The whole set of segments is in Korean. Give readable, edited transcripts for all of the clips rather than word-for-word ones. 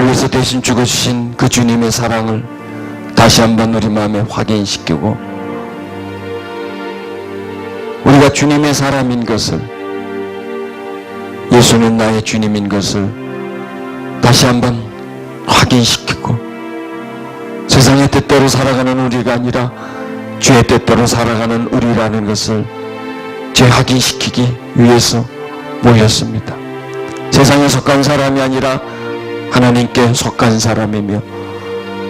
위해서 대신 죽어주신 그 주님의 사랑을 다시 한번 우리 마음에 확인시키고, 우리가 주님의 사람인 것을, 예수는 나의 주님인 것을 다시 한번 확인시키고, 세상의 뜻대로 살아가는 우리가 아니라 주의 뜻대로 살아가는 우리라는 것을 재확인시키기 위해서 모였습니다. 세상에 속한 사람이 아니라 하나님께 속한 사람이며,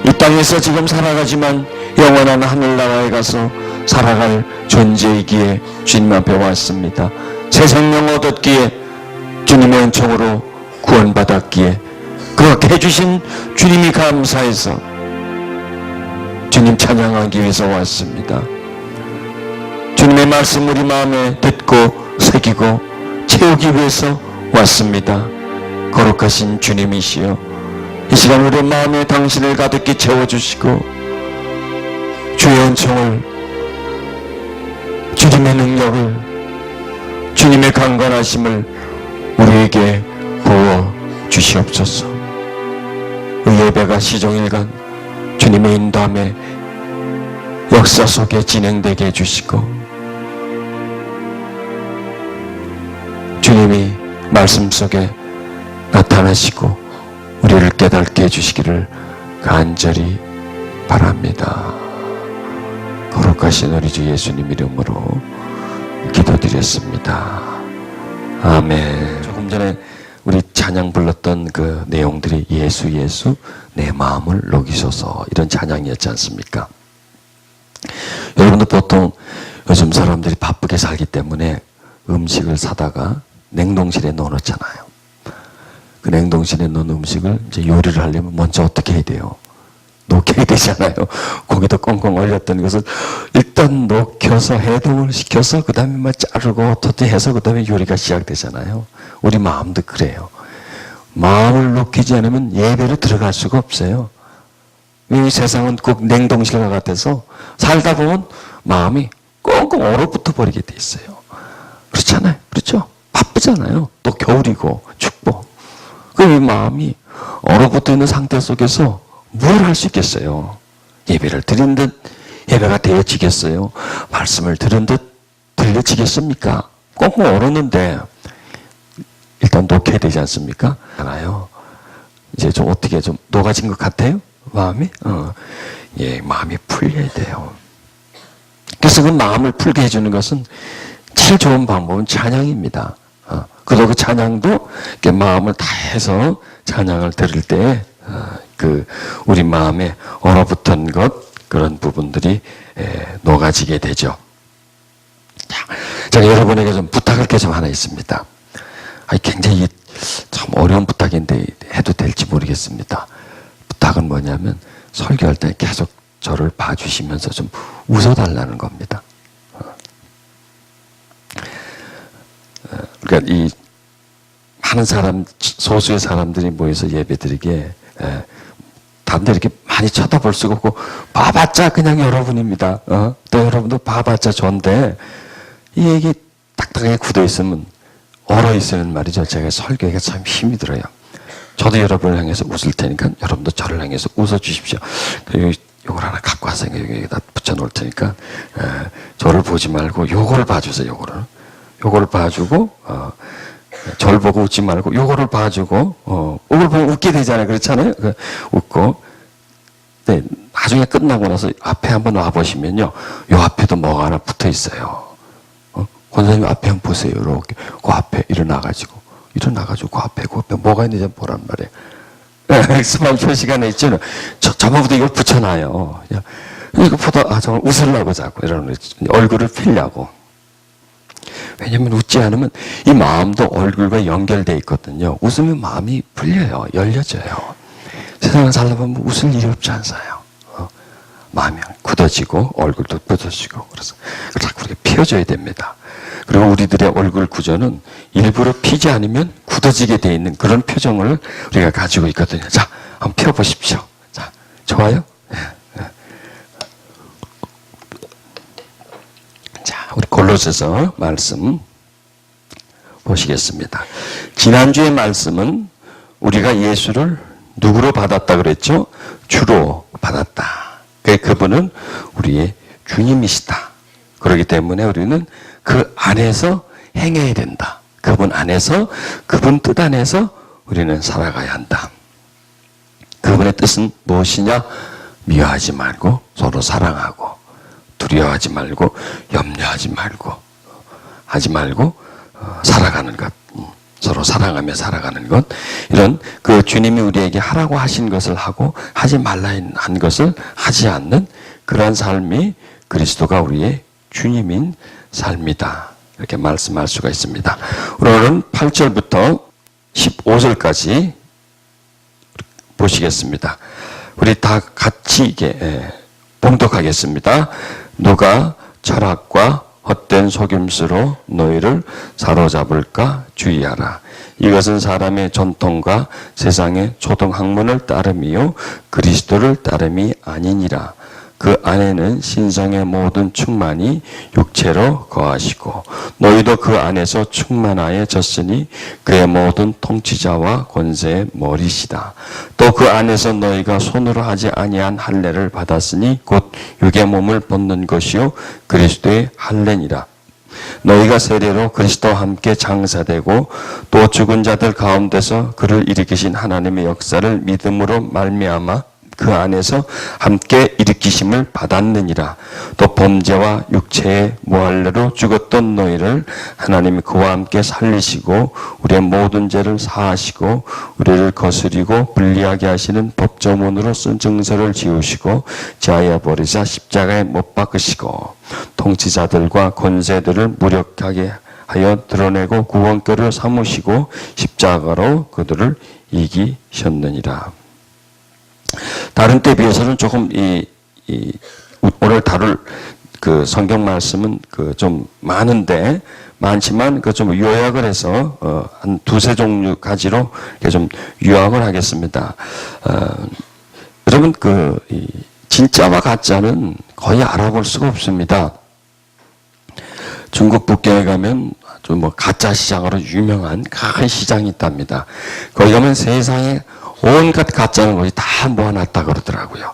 이 땅에서 지금 살아가지만 영원한 하늘나라에 가서 살아갈 존재이기에 주님 앞에 왔습니다. 새 생명 얻었기에, 주님의 은총으로 구원받았기에, 그렇게 해주신 주님이 감사해서 주님 찬양하기 위해서 왔습니다. 주님의 말씀 우리 마음에 듣고 새기고 채우기 위해서 왔습니다. 거룩하신 주님이시여, 이 시간 우리 마음에 당신을 가득히 채워주시고, 주의 은총을, 주님의 능력을, 주님의 강건하심을 우리에게 부어 주시옵소서. 이 예배가 시종일관 주님의 인도함에 역사 속에 진행되게 해주시고, 주님이 말씀 속에 나타나시고 우리를 깨닫게 해주시기를 간절히 바랍니다. 거룩하신 우리 주 예수님 이름으로 기도드렸습니다. 아멘. 조금 전에 우리 찬양 불렀던 그 내용들이 예수 예수 내 마음을 녹이소서, 이런 찬양이었지 않습니까? 여러분들 보통 요즘 사람들이 바쁘게 살기 때문에 음식을 사다가 냉동실에 넣어놓잖아요. 그 냉동실에 넣은 음식을 이제 요리를 하려면 먼저 어떻게 해야 돼요? 녹여야 되잖아요. 고기도 꽁꽁 얼렸던 것을 일단 녹여서 해동을 시켜서 그 다음에 막 자르고 어떻게 해서 그 다음에 요리가 시작되잖아요. 우리 마음도 그래요. 마음을 녹이지 않으면 예배로 들어갈 수가 없어요. 이 세상은 꼭 냉동실과 같아서 살다 보면 마음이 꽁꽁 얼어붙어 버리게 돼 있어요. 그렇잖아요. 그렇죠? 바쁘잖아요. 또 겨울이고 춥고. 그 마음이 얼어붙어 있는 상태 속에서 뭘 할 수 있겠어요? 예배를 드린 듯 예배가 되어지겠어요? 말씀을 들은 듯 들려지겠습니까? 꽁꽁 얼었는데 일단 녹여야 되지 않습니까? 알아요. 이제 좀 어떻게 좀 녹아진 것 같아요? 마음이? 예, 마음이 풀려야 돼요. 그래서 그 마음을 풀게 해주는 것은 제일 좋은 방법은 찬양입니다. 그리고 그 찬양도 마음을 다해서 찬양을 들을 때 그 우리 마음에 얼어붙은 것, 그런 부분들이 녹아지게 되죠. 자, 제가 여러분에게 좀 부탁할 게 좀 하나 있습니다. 굉장히 참 어려운 부탁인데 해도 될지 모르겠습니다. 부탁은 뭐냐면 설교할 때 계속 저를 봐주시면서 좀 웃어달라는 겁니다. 그러니까 이 많은 사람, 소수의 사람들이 모여서 예배드리게 다른데 이렇게 많이 쳐다볼 수가 없고 봐봤자 그냥 여러분입니다. 또 여러분도 봐봤자 좋은데 이게 딱딱하게 굳어 있으면, 얼어 있으면 말이죠, 제가 설교가 참 힘이 들어요. 저도 여러분을 향해서 웃을 테니까 여러분도 저를 향해서 웃어주십시오. 그리고 요걸 하나 갖고 와서 여기다 붙여놓을 테니까 저를 보지 말고 요거를 봐주세요. 요거를 봐주고 저를 보고 웃지 말고 요거를 봐주고 요걸 보면 웃게 되잖아요. 그렇잖아요. 웃고. 네, 나중에 끝나고 나서 앞에 한번 와보시면요, 요 앞에도 뭐가 하나 붙어 있어요. 권사님 앞에 한번 보세요. 이렇게 그 앞에 일어나가지고 그 앞에 뭐가 있는지 보란 말이에요. 스마트 표시가 있죠. 저번부터 이걸 붙여놔요. 이거 보다 정말 웃으려고 자꾸 이러는 얼굴을 피려고. 왜냐면 웃지 않으면 이 마음도 얼굴과 연결되어 있거든요. 웃으면 마음이 풀려요. 열려져요. 세상을 살다 보면 웃을 일이 없지 않아요. 마음이 굳어지고 얼굴도 굳어지고, 그래서 자꾸 이렇게 피워줘야 됩니다. 그리고 우리들의 얼굴 구조는 일부러 피지 않으면 굳어지게 되어 있는 그런 표정을 우리가 가지고 있거든요. 자, 한번 펴보십시오. 자, 좋아요? 자, 우리 골로새서 말씀 보시겠습니다. 지난주의 말씀은 우리가 예수를 누구로 받았다 그랬죠? 주로 받았다. 그분은 우리의 주님이시다. 그렇기 때문에 우리는 그 안에서 행해야 된다. 그분 안에서, 그분 뜻 안에서 우리는 살아가야 한다. 그분의 뜻은 무엇이냐? 미워하지 말고 서로 사랑하고 두려워하지 말고 염려하지 말고 살아가는 것. 서로 사랑하며 살아가는 것. 이런 그 주님이 우리에게 하라고 하신 것을 하고 하지 말라 한 것을 하지 않는 그러한 삶이 그리스도가 우리의 주님인 삶이다. 이렇게 말씀할 수가 있습니다. 오늘은 8절부터 15절까지 보시겠습니다. 우리 다 같이 봉독하겠습니다. 누가 철학과 헛된 속임수로 너희를 사로잡을까 주의하라. 이것은 사람의 전통과 세상의 초등학문을 따름이요 그리스도를 따름이 아니니라. 그 안에는 신성의 모든 충만이 육체로 거하시고 너희도 그 안에서 충만하여졌으니 그의 모든 통치자와 권세의 머리시다. 또 그 안에서 너희가 손으로 하지 아니한 할례를 받았으니 곧 육의 몸을 벗는 것이요 그리스도의 할례니라. 너희가 세례로 그리스도와 함께 장사되고 또 죽은 자들 가운데서 그를 일으키신 하나님의 역사를 믿음으로 말미암아 그 안에서 함께 일으키심을 받았느니라. 또 범죄와 육체의 모할례로 죽었던 너희를 하나님이 그와 함께 살리시고 우리의 모든 죄를 사하시고 우리를 거스리고 불리하게 하시는 법조문으로 쓴 증서를 지우시고 제하여 버리사 십자가에 못 박으시고 통치자들과 권세들을 무력하게 하여 드러내고 구원거를 삼으시고 십자가로 그들을 이기셨느니라. 다른 때에 비해서는 조금 오늘 다룰 그 성경 말씀은 좀 많지만 좀 요약을 해서 한 두세 종류 가지로 좀 요약을 하겠습니다. 여러분 진짜와 가짜는 거의 알아볼 수가 없습니다. 중국 북경에 가면 좀 가짜 시장으로 유명한 큰 시장이 있답니다. 거기 가면 세상에 온갖 가짜는 것이 다 모아놨다 그러더라고요.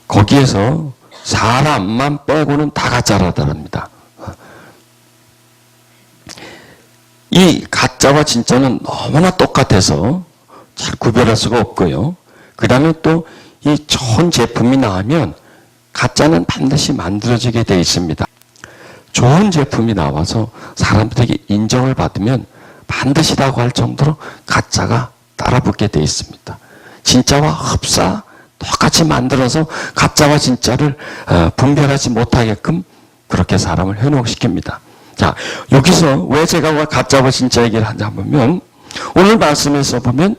거기에서 사람만 빼고는 다 가짜라더랍니다. 이 가짜와 진짜는 너무나 똑같아서 잘 구별할 수가 없고요. 그 다음에 또 이 좋은 제품이 나오면 가짜는 반드시 만들어지게 되어 있습니다. 좋은 제품이 나와서 사람들에게 인정을 받으면 반드시라고 할 정도로 가짜가 따라붙게 되어 있습니다. 진짜와 흡사 똑같이 만들어서 가짜와 진짜를 분별하지 못하게끔 그렇게 사람을 현혹시킵니다. 자, 여기서 왜 제가 가짜와 진짜 얘기를 하냐 보면 오늘 말씀에서 보면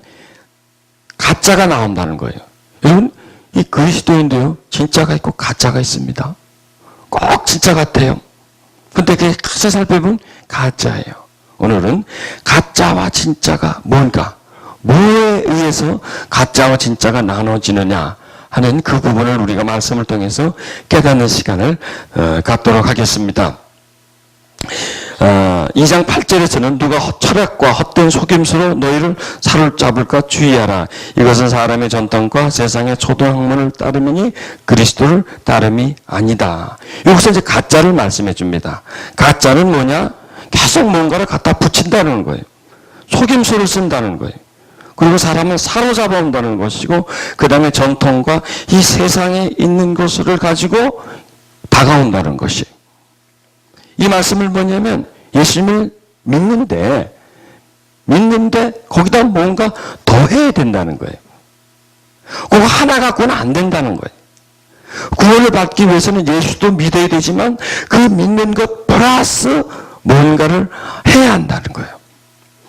가짜가 나온다는 거예요. 여러분, 이 그리스도인도요, 진짜가 있고 가짜가 있습니다. 꼭 진짜 같아요. 근데 그게 가서 살펴보면 가짜예요. 오늘은 가짜와 진짜가 뭔가, 뭐에 의해서 가짜와 진짜가 나눠지느냐 하는 그 부분을 우리가 말씀을 통해서 깨닫는 시간을 갖도록 하겠습니다. 2장 8절에서는 누가 철학과 헛된 속임수로 너희를 사로잡을까 주의하라. 이것은 사람의 전통과 세상의 초등학문을 따르미니 그리스도를 따름이 아니다. 여기서 이제 가짜를 말씀해 줍니다. 가짜는 뭐냐? 계속 뭔가를 갖다 붙인다는 거예요. 속임수를 쓴다는 거예요. 그리고 사람을 사로잡아 온다는 것이고 그 다음에 전통과 이 세상에 있는 것을 가지고 다가온다는 것이. 이 말씀을 뭐냐면 예수님을 믿는데 거기다 뭔가 더 해야 된다는 거예요. 그거 하나 갖고는 안 된다는 거예요. 구원을 받기 위해서는 예수도 믿어야 되지만 그 믿는 것 플러스 뭔가를 해야 한다는 거예요.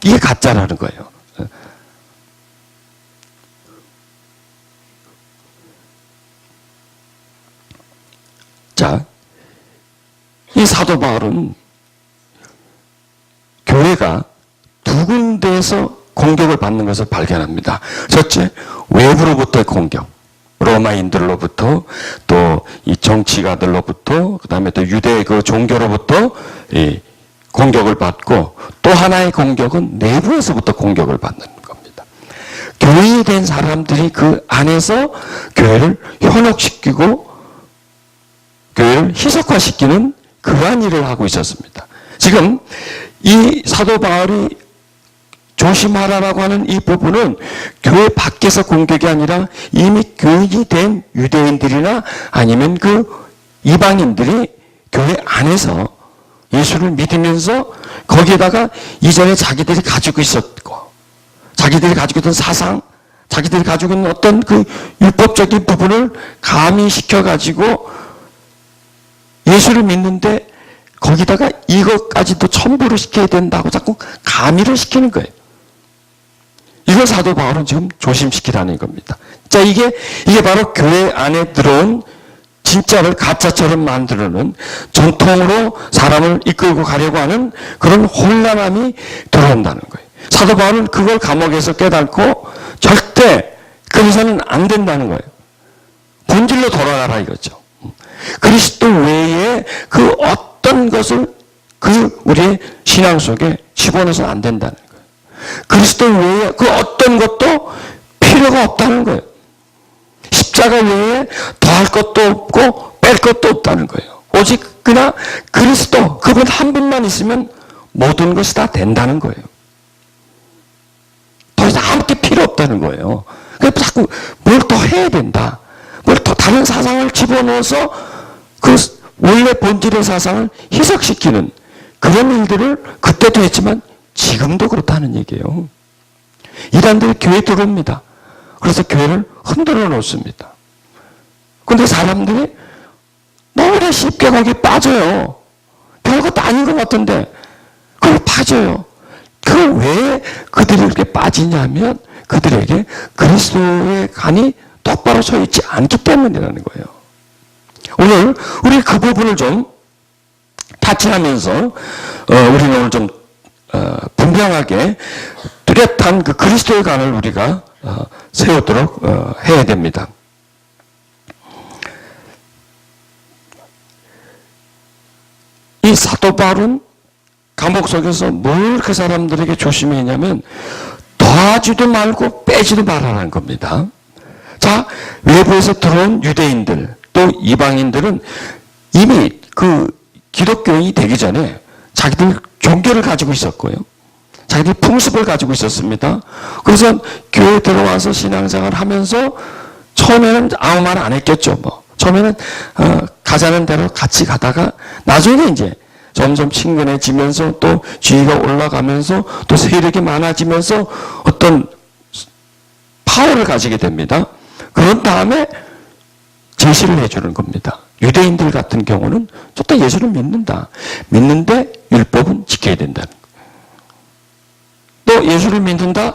이게 가짜라는 거예요. 자, 이 사도 바울은 교회가 두 군데에서 공격을 받는 것을 발견합니다. 첫째, 외부로부터의 공격. 로마인들로부터, 또 이 정치가들로부터, 그 다음에 또 유대 그 종교로부터 이 공격을 받고, 또 하나의 공격은 내부에서부터 공격을 받는 겁니다. 교인이 된 사람들이 그 안에서 교회를 현혹시키고 교회를 희석화시키는 그러한 일을 하고 있었습니다. 지금 이 사도 바울이 조심하라라고 하는 이 부분은 교회 밖에서 공격이 아니라 이미 교인이 된 유대인들이나 아니면 그 이방인들이 교회 안에서 예수를 믿으면서 거기에다가 이전에 자기들이 가지고 있었고 자기들이 가지고 있던 사상, 자기들이 가지고 있는 어떤 그 율법적인 부분을 가미시켜가지고 예수를 믿는데 거기다가 이것까지도 첨부를 시켜야 된다고 자꾸 가미를 시키는 거예요. 이걸 사도 바울은 지금 조심시키라는 겁니다. 자, 이게 바로 교회 안에 들어온 진짜를 가짜처럼 만들어놓은 전통으로 사람을 이끌고 가려고 하는 그런 혼란함이 들어온다는 거예요. 사도 바울은 그걸 감옥에서 깨닫고 절대 그래서는 안 된다는 거예요. 본질로 돌아가라 이거죠. 그리스도 외에 그 어떤 것을 우리의 신앙 속에 집어넣어서 안 된다는 거예요. 그리스도 외에 그 어떤 것도 필요가 없다는 거예요. 십자가 외에 더할 것도 없고 뺄 것도 없다는 거예요. 오직 그냥 그리스도 그분 한 분만 있으면 모든 것이 다 된다는 거예요. 더 이상 아무것도 필요 없다는 거예요. 그래서 자꾸 뭘 더 해야 된다. 뭘 더 다른 사상을 집어넣어서 그 원래 본질의 사상을 희석시키는 그런 일들을 그때도 했지만 지금도 그렇다는 얘기예요. 이단들이 교회에 들어옵니다. 그래서 교회를 흔들어 놓습니다. 근데 사람들이 너무나 쉽게 거기에 빠져요. 별것도 아닌 것 같은데 그걸 빠져요. 그 왜 그들이 이렇게 빠지냐면 그들에게 그리스도의 간이 똑바로 서 있지 않기 때문이라는 거예요. 오늘 우리 그 부분을 좀 타치하면서 우리는 오늘 좀 분명하게 뚜렷한 그 그리스도의 간을 우리가 세우도록 해야 됩니다. 이 사도 바울은 감옥 속에서 뭘 그 사람들에게 조심했냐면 더하지도 말고 빼지도 말라는 겁니다. 자, 외부에서 들어온 유대인들 또 이방인들은 이미 그 기독교인이 되기 전에 자기들 종교를 가지고 있었고요. 자기들 풍습을 가지고 있었습니다. 그래서 교회에 들어와서 신앙생활을 하면서 처음에는 아무 말 안 했겠죠. 처음에는 가자는 대로 같이 가다가 나중에 이제 점점 친근해지면서 또 지위가 올라가면서 또 세력이 많아지면서 어떤 파워를 가지게 됩니다. 그런 다음에 제시를 해주는 겁니다. 유대인들 같은 경우는 좋다 예수를 믿는다. 믿는데 율법은 지켜야 된다는 거예요. 또 예수를 믿는다.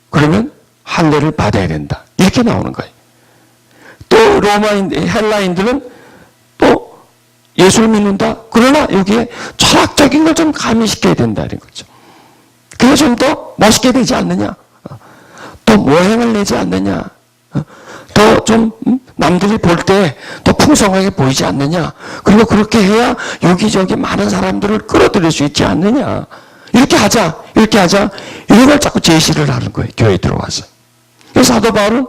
그러면 할례를 받아야 된다. 이렇게 나오는 거예요. 또 헬라인들은 또 예수를 믿는다. 그러나 여기에 철학적인 걸 좀 가미시켜야 된다는 거죠. 그게 좀 더 멋있게 되지 않느냐. 또 모형을 내지 않느냐. 더 좀 남들이 볼 때 더 풍성하게 보이지 않느냐. 그리고 그렇게 해야 여기저기 많은 사람들을 끌어들일 수 있지 않느냐. 이렇게 하자. 이런 걸 자꾸 제시를 하는 거예요. 교회에 들어와서. 그래서 사도 바울은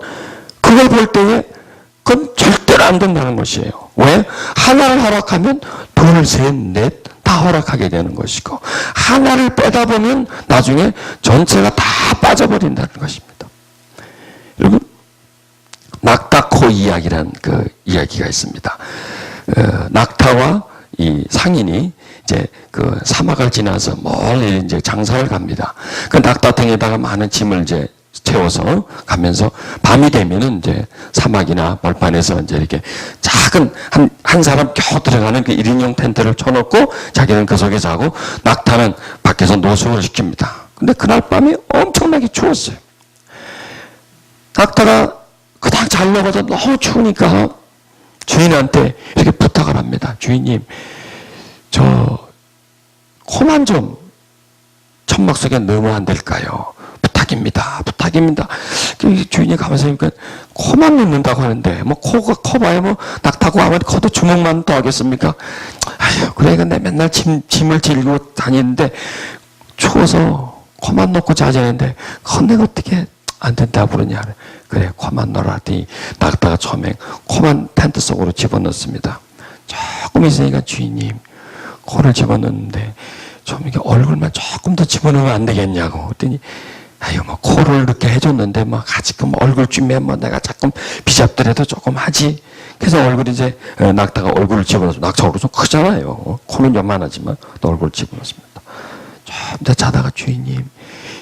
그걸 볼 때에 그건 절대로 안 된다는 것이에요. 왜? 하나를 허락하면 둘, 셋, 넷 다 허락하게 되는 것이고 하나를 빼다 보면 나중에 전체가 다 빠져버린다는 것입니다. 여러분 낙타코 이야기라는 그 이야기가 있습니다. 낙타와 이 상인이 이제 그 사막을 지나서 멀리 이제 장사를 갑니다. 그 낙타탱에다가 많은 짐을 이제 채워서 가면서 밤이 되면은 이제 사막이나 벌판에서 이제 이렇게 작은 한 사람 겨우 들어가는 그 1인용 텐트를 쳐놓고 자기는 그 속에 자고 낙타는 밖에서 노숙을 시킵니다. 근데 그날 밤이 엄청나게 추웠어요. 낙타가 그닥 자려고도 너무 추우니까 주인한테 이렇게 부탁을 합니다. 주인님, 저 코만 좀 천막 속에 넣으면 안 될까요? 부탁입니다. 주인이 가만히 보니까 코만 넣는다고 하는데 뭐 코 봐야 뭐 낙타고 아무리 커도 주먹만 더 하겠습니까? 아휴, 그래 근데 맨날 짐을 질고 다니는데 추워서 코만 놓고 자자 했는데 내가 어떻게 안 된다 그러냐. 그래, 코만 넣어라 하더니 낙타가 처음에 코만 텐트 속으로 집어넣습니다. 조금 있으니까 주인님, 코를 집어넣는데 좀 이렇게 얼굴만 조금 더 집어넣으면 안 되겠냐고. 그랬더니 아유, 코를 이렇게 해줬는데 아직끔 얼굴쯤에 내가 조금 비잡더라도 조금 하지. 그래서 얼굴이 이제 낙타가 얼굴을 집어넣어서 낙타 얼굴 좀 크잖아요. 코는 요만하지만 또 얼굴을 집어넣습니다. 좀 더 자다가 주인님,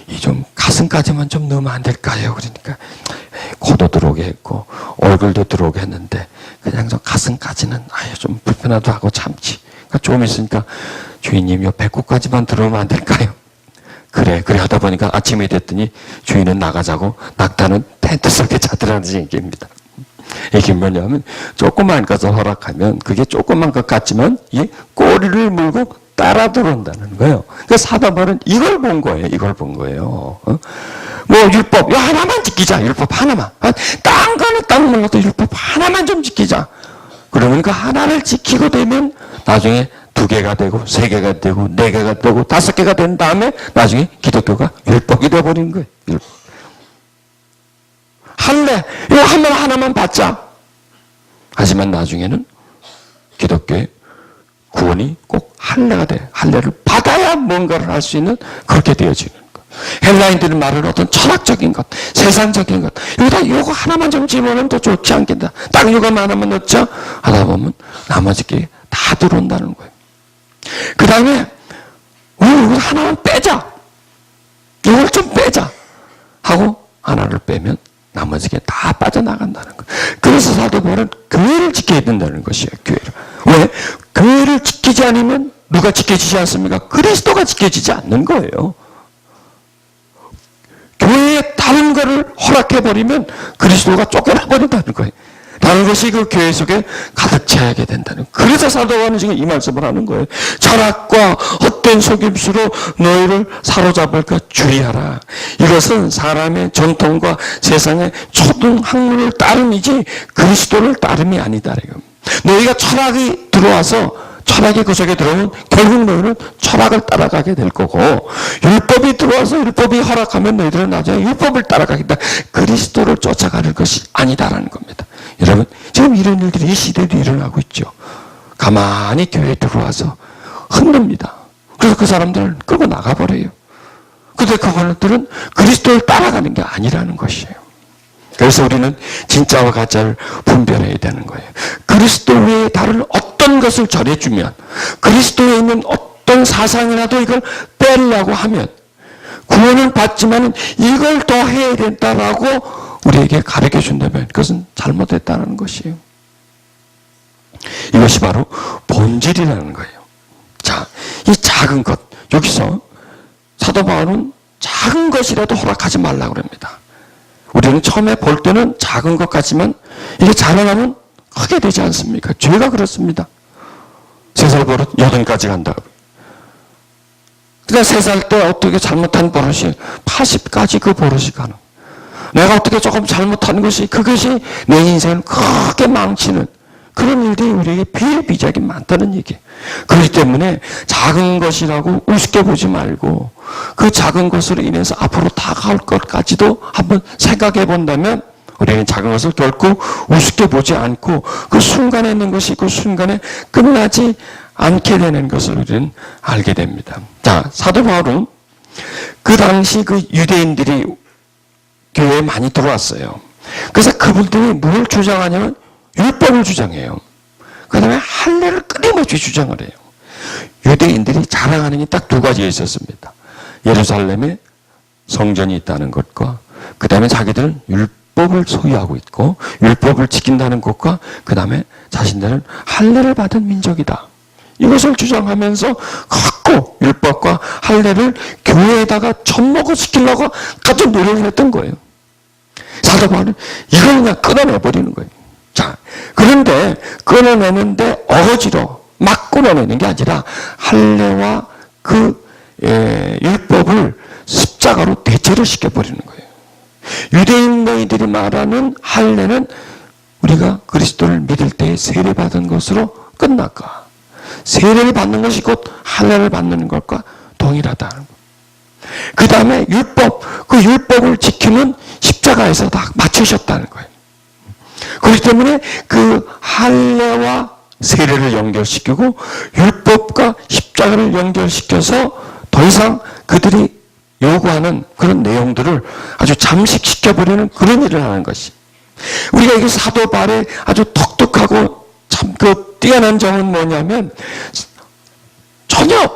이 좀 가슴까지만 좀 넣으면 안 될까요? 그러니까 코도 들어오게 했고 얼굴도 들어오게 했는데 그냥 좀 가슴까지는 좀 불편하도 하고 참지. 그러니까 좀 있으니까 주인님 요 배꼽까지만 들어오면 안 될까요? 그래 하다 보니까 아침이 됐더니 주인은 나가자고 낙타는 텐트 속에 자더라는 얘기입니다. 이게 뭐냐면 조그만 것을 허락하면 그게 조그만 것 같지만 이 꼬리를 물고 따라 들어온다는 거예요. 그러니까 사도 바울은 이걸 본 거예요. 율법 이거 하나만 지키자. 율법 하나만. 딴 거는 딴 몰라도 율법 하나만 좀 지키자. 그러면 그 하나를 지키고 되면 나중에 2개가 되고 3개가 되고 4개가 되고 5개가 된 다음에 나중에 기독교가 율법이 되어버리는 거예요. 율법. 할례 이거 하나만 받자. 하지만 나중에는 기독교의 구원이 꼭 할례가 돼. 할례를 받아야 뭔가를 할 수 있는 그렇게 되어지는 것. 헬라인들이 말하는 어떤 철학적인 것, 세상적인 것, 여기다 이거 하나만 좀 집어넣으면 더 좋지 않겠다. 딱 이거만 하나만 넣자 하다 보면 나머지 게 다 들어온다는 거예요. 그 다음에 이거 하나만 빼자. 이걸 좀 빼자 하고 하나를 빼면 나머지 게 다 빠져나간다는 거예요. 그래서 사도 바울은 교회를 지켜야 된다는 것이에요. 교회를. 왜? 교회를 지키지 않으면 누가 지켜지지 않습니까? 그리스도가 지켜지지 않는 거예요. 교회에 다른 거를 허락해버리면 그리스도가 쫓겨나버린다는 거예요. 다른 것이 그 교회 속에 가득 차게 된다는 거예요. 그래서 사도 바울은 지금 이 말씀을 하는 거예요. 철학과 헛된 속임수로 너희를 사로잡을 것 주의하라. 이것은 사람의 전통과 세상의 초등학문을 따름이지 그리스도를 따름이 아니다. 너희가 철학이 들어와서 철학이 그 속에 들어오면 결국 너희는 철학을 따라가게 될 거고, 율법이 들어와서 율법이 허락하면 너희들은 나중에 율법을 따라가겠다. 그리스도를 쫓아가는 것이 아니다라는 겁니다. 여러분, 지금 이런 일들이 이 시대에도 일어나고 있죠. 가만히 교회에 들어와서 흔듭니다. 그래서 그 사람들을 끌고 나가버려요. 근데 그분들은 그리스도를 따라가는 게 아니라는 것이에요. 그래서 우리는 진짜와 가짜를 분별해야 되는 거예요. 그리스도 외에 다른 어떤 것을 전해주면, 그리스도에 있는 어떤 사상이라도 이걸 빼려고 하면, 구원은 받지만 이걸 더 해야 된다라고 우리에게 가르쳐 준다면 그것은 잘못됐다는 것이에요. 이것이 바로 본질이라는 거예요. 자, 이 작은 것, 여기서 사도 바울은 작은 것이라도 허락하지 말라고 그럽니다. 우리는 처음에 볼 때는 작은 것 같지만 이게 자라나면 크게 되지 않습니까? 죄가 그렇습니다. 3살 버릇 8까지 간다고. 그러니까 3살 때 어떻게 잘못한 버릇이 80까지 그 버릇이 가는. 내가 어떻게 조금 잘못한 것이 그것이 내 인생을 크게 망치는 그런 일들이 우리에게 비일비재하게 많다는 얘기예요. 그렇기 때문에 작은 것이라고 우습게 보지 말고 그 작은 것으로 인해서 앞으로 다가올 것까지도 한번 생각해 본다면 우리는 작은 것을 결코 우습게 보지 않고 그 순간에 있는 것이 그 순간에 끝나지 않게 되는 것을 우리는 알게 됩니다. 자, 사도 바울은 그 당시 그 유대인들이 교회에 많이 들어왔어요. 그래서 그분들이 뭘 주장하냐면 율법을 주장해요. 그 다음에 할례를 끊임없이 주장을 해요. 유대인들이 자랑하는 게 딱 2가지가 있었습니다. 예루살렘에 성전이 있다는 것과 그 다음에 자기들은 율법을 소유하고 있고 율법을 지킨다는 것과 그 다음에 자신들은 할례를 받은 민족이다. 이것을 주장하면서 갖고 율법과 할례를 교회에다가 접목을 시키려고 아주 노력을 했던 거예요. 사도 바울은 이걸 그냥 끊어내버리는 거예요. 자, 그런데 끊어내는데 어거지로 막 끊어내는 게 아니라 할례와 그 율법을 십자가로 대체를 시켜버리는 거예요. 유대인 너희들이 말하는 할례는 우리가 그리스도를 믿을 때 세례받은 것으로 끝날까? 세례를 받는 것이 곧 할례를 받는 것과 동일하다는 것. 그 다음에 율법, 그 율법을 지키면 십자가에서 다 맞추셨다는 거예요. 그렇기 때문에 그 할례와 세례를 연결시키고 율법과 십자가를 연결시켜서 더 이상 그들이 요구하는 그런 내용들을 아주 잠식시켜버리는 그런 일을 하는 것이. 우리가 이게 사도 바울의 아주 독특하고 참 그 뛰어난 점은 뭐냐면 전혀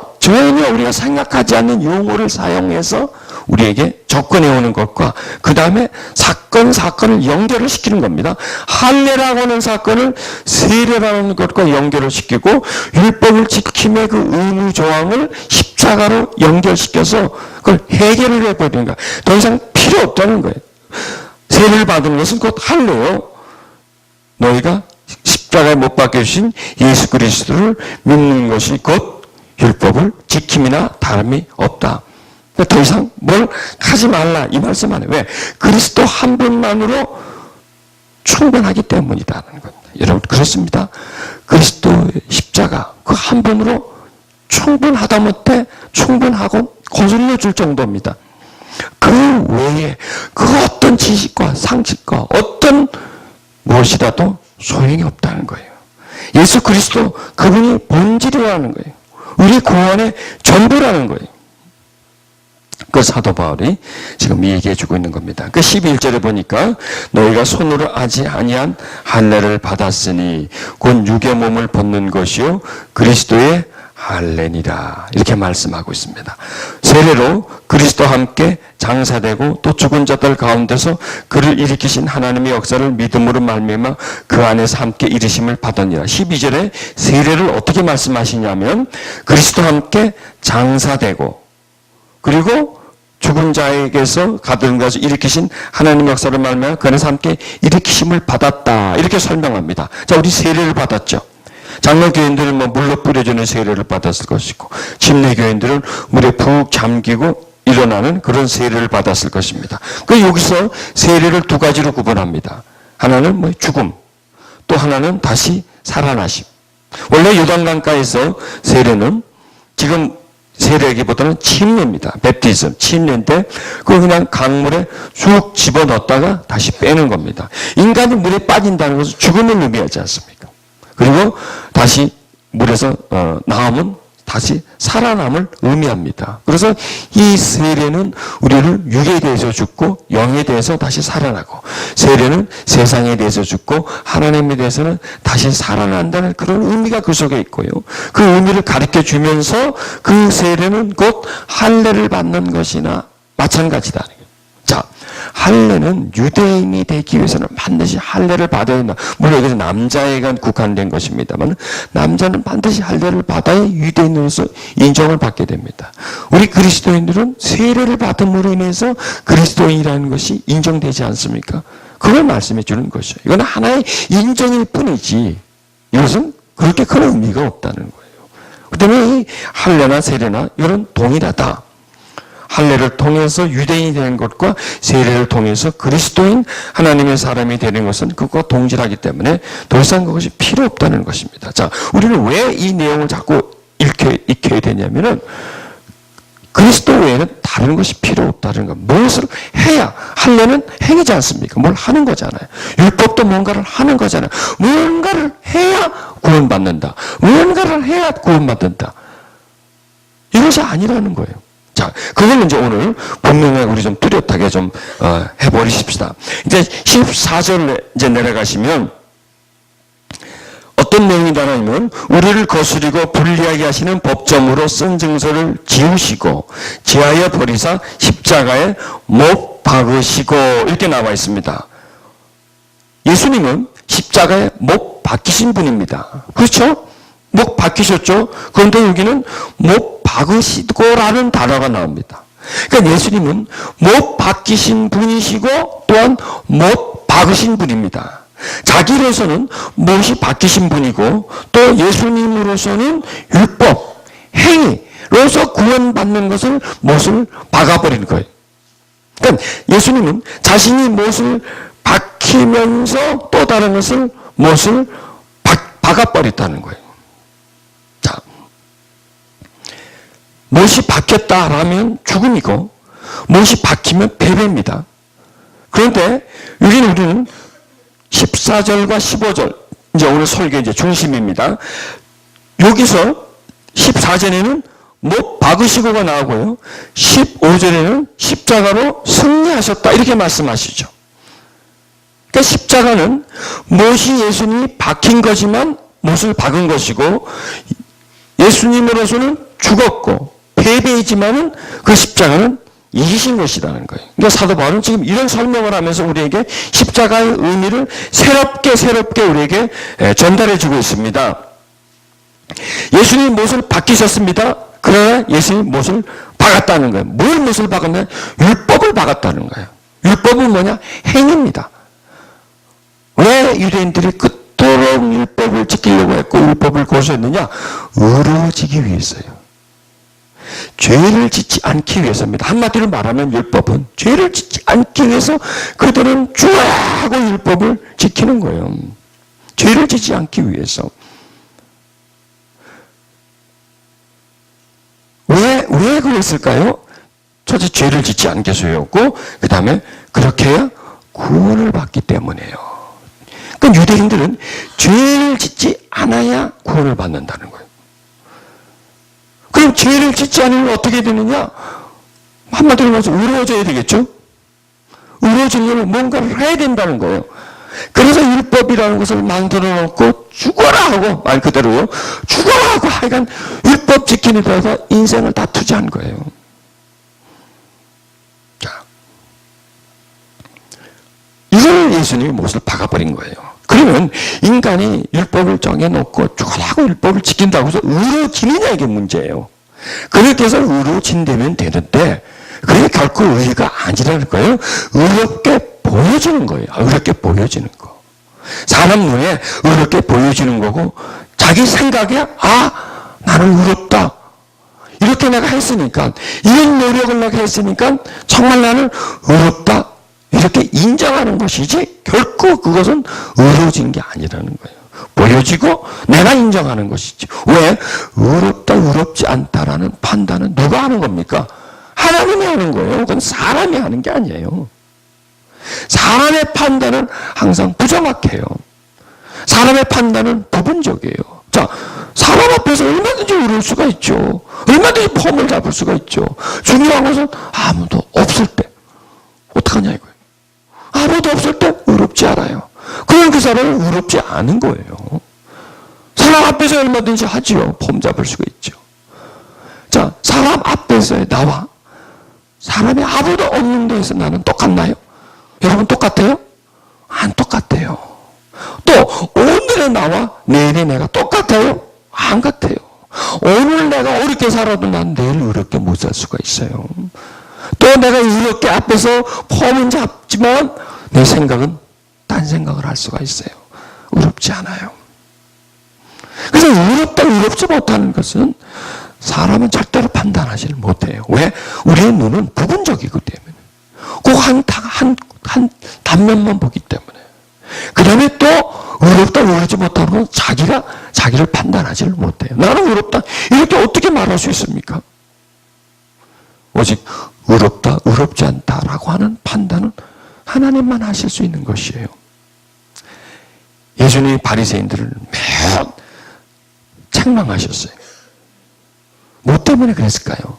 우리가 생각하지 않는 용어를 사용해서 우리에게 접근해 오는 것과 그 다음에 사건을 연결을 시키는 겁니다. 할례라고 하는 사건을 세례라는 것과 연결을 시키고 율법을 지킴의 그 의무 조항을 십자가로 연결시켜서 그걸 해결을 해버리는 거야. 더 이상 필요 없다는 거예요. 세례를 받은 것은 곧 할례요. 너희가 십자가에 못 박혀주신 예수 그리스도를 믿는 것이 곧 율법을 지킴이나 다름이 없다. 더 이상 뭘 하지 말라 이 말씀 안 해요. 왜? 그리스도 한 분만으로 충분하기 때문이라는 겁니다. 여러분 그렇습니다. 그리스도의 십자가 그 한 분으로 충분하다 못해 충분하고 거슬려 줄 정도입니다. 그 외에 그 어떤 지식과 상식과 어떤 무엇이라도 소용이 없다는 거예요. 예수 그리스도 그분이 본질이라는 거예요. 우리 구원의 전부라는 거예요. 그 사도 바울이 지금 얘기해 주고 있는 겁니다. 그 11절에 보니까 너희가 손으로 하지 아니한 할례를 받았으니 곧 육의 몸을 벗는 것이요 그리스도의 할례니라 이렇게 말씀하고 있습니다. 세례로 그리스도와 함께 장사되고 또 죽은 자들 가운데서 그를 일으키신 하나님의 역사를 믿음으로 말미암아 그 안에서 함께 일으심을 받으니라. 12절에 세례를 어떻게 말씀하시냐면 그리스도와 함께 장사되고 그리고 죽은 자에게서 가든 것을 일으키신 하나님의 역사를 말미암아 그 안에서 함께 일으키심을 받았다 이렇게 설명합니다. 자, 우리 세례를 받았죠. 장로교인들은 물로 뿌려주는 세례를 받았을 것이고 침례교인들은 물에 푹 잠기고 일어나는 그런 세례를 받았을 것입니다. 그 여기서 세례를 두 가지로 구분합니다. 하나는 죽음, 또 하나는 다시 살아나심. 원래 요단강가에서 세례는 지금 세례기보다는 침례입니다. 베프티즘, 침례인데 그걸 그냥 강물에 쑥 집어넣었다가 다시 빼는 겁니다. 인간이 물에 빠진다는 것은 죽음을 의미하지 않습니까? 그리고 다시 물에서 나오면 다시 살아남을 의미합니다. 그래서 이 세례는 우리를 육에 대해서 죽고 영에 대해서 다시 살아나고 세례는 세상에 대해서 죽고 하나님에 대해서는 다시 살아난다는 그런 의미가 그 속에 있고요. 그 의미를 가르쳐 주면서 그 세례는 곧 할례를 받는 것이나 마찬가지다. 자, 할례는 유대인이 되기 위해서는 반드시 할례를 받아야 된다. 물론 여기서 남자에게 국한된 것입니다만 남자는 반드시 할례를 받아야 유대인으로서 인정을 받게 됩니다. 우리 그리스도인들은 세례를 받음으로 인해서 그리스도인이라는 것이 인정되지 않습니까? 그걸 말씀해 주는 것이죠. 이건 하나의 인정일 뿐이지 이것은 그렇게 큰 의미가 없다는 거예요. 그 때문에 이 할례나 세례나 이런 동일하다. 할례를 통해서 유대인이 되는 것과 세례를 통해서 그리스도인 하나님의 사람이 되는 것은 그것과 동질하기 때문에 더 이상 그것이 필요 없다는 것입니다. 자, 우리는 왜 이 내용을 자꾸 익혀야 되냐면은 그리스도 외에는 다른 것이 필요 없다는 것. 무엇을 해야, 할례는 행위지 않습니까? 뭘 하는 거잖아요. 율법도 뭔가를 하는 거잖아요. 무언가를 해야 구원받는다. 무언가를 해야 구원받는다. 이것이 아니라는 거예요. 자, 그걸 이제 오늘 본문에 우리 좀 뚜렷하게 좀 해버리십시다. 이제 14절 이제 내려가시면 어떤 내용이다 하면 우리를 거스리고 불리하게 하시는 법정으로 쓴 증서를 지우시고 지하여 버리사 십자가에 못 박으시고 이렇게 나와 있습니다. 예수님은 십자가에 못 박히신 분입니다. 그렇죠? 못 박히셨죠? 그런데 여기는 못 박으시고라는 단어가 나옵니다. 그러니까 예수님은 못 박히신 분이시고 또한 못 박으신 분입니다. 자기로서는 못이 박히신 분이고 또 예수님으로서는 율법, 행위로서 구원받는 것을 못을 박아버리는 거예요. 그러니까 예수님은 자신이 못을 박히면서 또 다른 것을 못을 박아버렸다는 거예요. 자, 못이 박혔다라면 죽음이고 못이 박히면 패배입니다. 그런데 우리는 14절과 15절, 이제 오늘 설교 이제 중심입니다. 여기서 14절에는 못 박으시고가 나오고요. 15절에는 십자가로 승리하셨다 이렇게 말씀하시죠. 그러니까 십자가는 못이 예수님이 박힌 거지만 못을 박은 것이고 예수님으로서는 죽었고 패배이지만은 그 십자가는 이기신 것이라는 거예요. 그러니까 사도 바울은 지금 이런 설명을 하면서 우리에게 십자가의 의미를 새롭게 우리에게 전달해 주고 있습니다. 예수님이 못을 박히셨습니다. 그러나 예수님이 못을 박았다는 거예요. 뭘 못을 박았냐? 율법을 박았다는 거예요. 율법은 뭐냐? 행위입니다. 왜 유대인들이 그토록 율법을 지키려고 했고 율법을 고수했느냐? 의로워지기 위해서요. 죄를 짓지 않기 위해서입니다. 한마디로 말하면 율법은 죄를 짓지 않기 위해서 그들은 주하고 율법을 지키는 거예요. 죄를 짓지 않기 위해서. 왜 그랬을까요? 첫째, 죄를 짓지 않게 해서였고, 그 다음에 그렇게 해야 구원을 받기 때문이에요. 그러니까 유대인들은 죄를 짓지 않아야 구원을 받는다는 거예요. 그럼 죄를 짓지 않으면 어떻게 되느냐? 한마디로 말해서 의로워져야 되겠죠? 의로워지려면 뭔가를 해야 된다는 거예요. 그래서 율법이라는 것을 만들어 놓고 죽어라 하고, 말 그대로요. 죽어라 하고 하여간 율법 지키는 데서 인생을 다 투자한 거예요. 자, 이걸 예수님이 못을 박아버린 거예요. 그러면 인간이 율법을 정해놓고 죽어라 하고 율법을 지킨다고 해서 의로워지느냐 이게 문제예요. 그렇게 해서 의로워진다면 되는데 그게 결코 의가 아니라는 거예요. 의롭게 보여지는 거예요. 의롭게 보여지는 거. 사람 눈에 의롭게 보여지는 거고 자기 생각에 나는 의롭다. 이렇게 내가 했으니까 이런 노력을 내가 했으니까 정말 나는 의롭다. 이렇게 인정하는 것이지 결코 그것은 의로워진 게 아니라는 거예요. 보여지고 내가 인정하는 것이지. 왜? 의롭다 의롭지 않다라는 판단은 누가 하는 겁니까? 하나님이 하는 거예요. 그건 사람이 하는 게 아니에요. 사람의 판단은 항상 부정확해요. 사람의 판단은 부분적이에요. 자, 사람 앞에서 얼마든지 의로울 수가 있죠. 얼마든지 폼을 잡을 수가 있죠. 중요한 것은 아무도 없을 때 어떡하냐 이거예요. 아무도 없을 때 의롭지 않아요. 그럼 그 사람은 의롭지 않은 거예요. 사람 앞에서 얼마든지 하지요. 폼 잡을 수가 있죠. 자, 사람 앞에서의 나와 사람이 아무도 없는 데에서 나는 똑같나요? 여러분 똑같아요? 안 똑같아요. 또 오늘의 나와 내일의 내가 똑같아요? 안 같아요. 오늘 내가 어렵게 살아도 난 내일 어렵게 못 살 수가 있어요. 또 내가 이렇게 앞에서 폼은 잡지만 내 생각은 딴 생각을 할 수가 있어요. 의롭지 않아요. 그래서 의롭다 의롭지 못하는 것은 사람은 절대로 판단하지 못해요. 왜? 우리의 눈은 부분적이기 때문에. 꼭 한 단면만 보기 때문에. 그 다음에 또 의롭다 의롭지 못하는 건 자기를 판단하지 못해요. 나는 의롭다 이렇게 어떻게 말할 수 있습니까? 오직 의롭다 의롭지 않다라고 하는 판단은 하나님만 하실 수 있는 것이에요. 예수님이 바리새인들을 매우 책망하셨어요. 뭐 때문에 그랬을까요?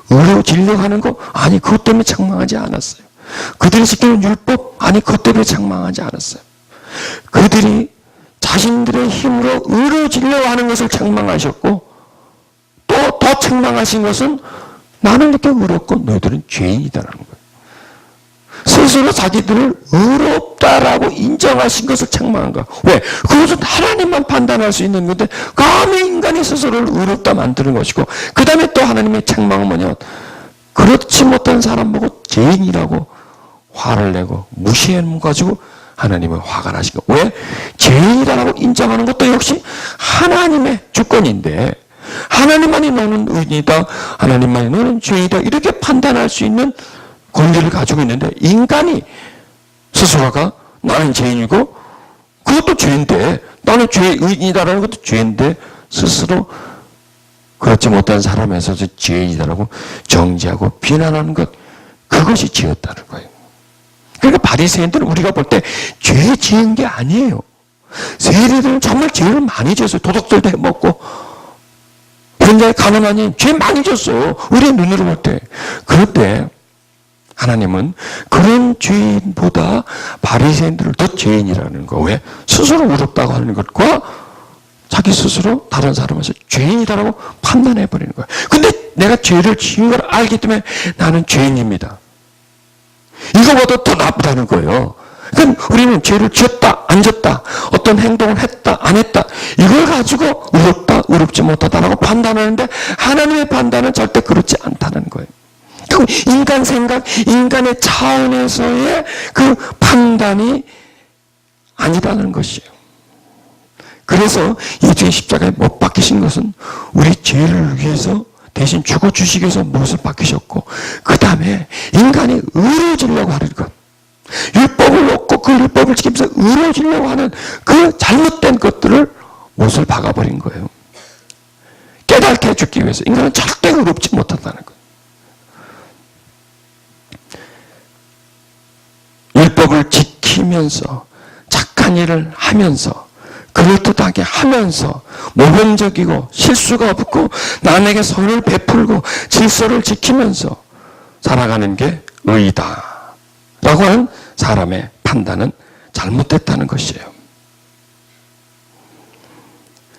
의로워지려고 하는 거? 아니, 그것 때문에 책망하지 않았어요. 그들이 지키는 율법? 아니, 그것 때문에 책망하지 않았어요. 그들이 자신들의 힘으로 의로워지려고 하는 것을 책망하셨고 또 더 책망하신 것은 나는 이렇게 의롭고 너희들은 죄인이다라는 거예요. 스스로 자기들을 의롭다라고 인정하신 것을 책망한 거야. 왜? 그것은 하나님만 판단할 수 있는 건데 감히 인간이 스스로를 의롭다 만드는 것이고 그 다음에 또 하나님의 책망은 뭐냐? 그렇지 못한 사람 보고 죄인이라고 화를 내고 무시해가지고 하나님은 화가 나신 거. 왜? 죄인이라고 인정하는 것도 역시 하나님의 주권인데 하나님만이 너는 의인이다. 하나님만이 너는 죄인이다. 이렇게 판단할 수 있는 권리를 가지고 있는데 인간이 스스로가 나는 죄인이고 그것도 죄인데 나는 의인이다라는 것도 죄인데 스스로 그렇지 못한 사람에서도 죄인이다라고 정죄하고 비난하는 것, 그것이 죄였다는 거예요. 그러니까 바리새인들은 우리가 볼 때 죄 지은 게 아니에요. 세리들은 정말 죄를 많이 지었어요. 도둑들도 해먹고 현재 가늠하니 죄 많이 졌어요. 우리의 눈으로 볼 때. 그런데 하나님은 그런 죄인보다 바리새인들을 더 죄인이라는 거. 왜? 스스로 의롭다고 하는 것과 자기 스스로 다른 사람에서 죄인이다라고 판단해버리는 거예요. 근데 내가 죄를 지은 걸 알기 때문에 나는 죄인입니다. 이거보다 더 나쁘다는 거예요. 그럼 우리는 죄를 지었다, 안 지었다, 어떤 행동을 했다, 안 했다, 이걸 가지고 의롭다, 의롭지 못하다라고 판단하는데 하나님의 판단은 절대 그렇지 않다는 거예요. 그럼 인간 생각, 인간의 차원에서의 그 판단이 아니다는 것이에요. 그래서 이 주의 십자가에 못 박히신 것은 우리 죄를 위해서 대신 죽어주시기 위해서 못을 박히셨고, 그 다음에 인간이 의로워지려고 하는 것, 율법을 놓고 그 율법을 지키면서 의로워지려고 하는 그 잘못된 것들을 못을 박아버린 거예요. 깨닫게 해주기 위해서. 인간은 절대 의롭지 못한다는 거예요. 율법을 지키면서 착한 일을 하면서 그럴듯하게 하면서 모범적이고 실수가 없고 남에게 선을 베풀고 질서를 지키면서 살아가는 게 의이다 라고 하는 사람의 판단은 잘못됐다는 것이에요.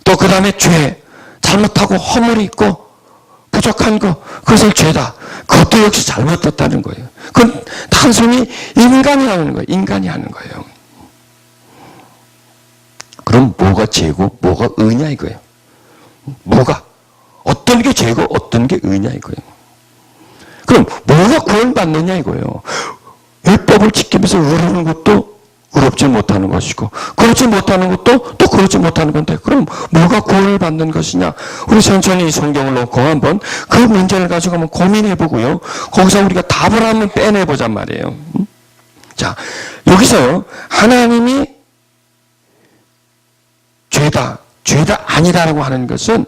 또 그 다음에 죄, 잘못하고 허물이 있고 부족한 거, 그것을 죄다. 그것도 역시 잘못됐다는 거예요. 그건 단순히 인간이 하는 거예요. 인간이 하는 거예요. 그럼 뭐가 죄고 뭐가 의냐 이거예요. 뭐가? 어떤 게 죄고 어떤 게 의냐 이거예요. 그럼 뭐가 구원받느냐 이거예요. 율법을 지키면서 의로운 것도 의롭지 못하는 것이고 그렇지 못하는 것도 또 그렇지 못하는 건데 그럼 뭐가 구원을 받는 것이냐. 우리 천천히 이 성경을 놓고 한번 그 문제를 가지고 한번 고민해 보고요. 거기서 우리가 답을 한번 빼내보잔 말이에요. 자, 여기서요. 하나님이 죄다 아니다라고 하는 것은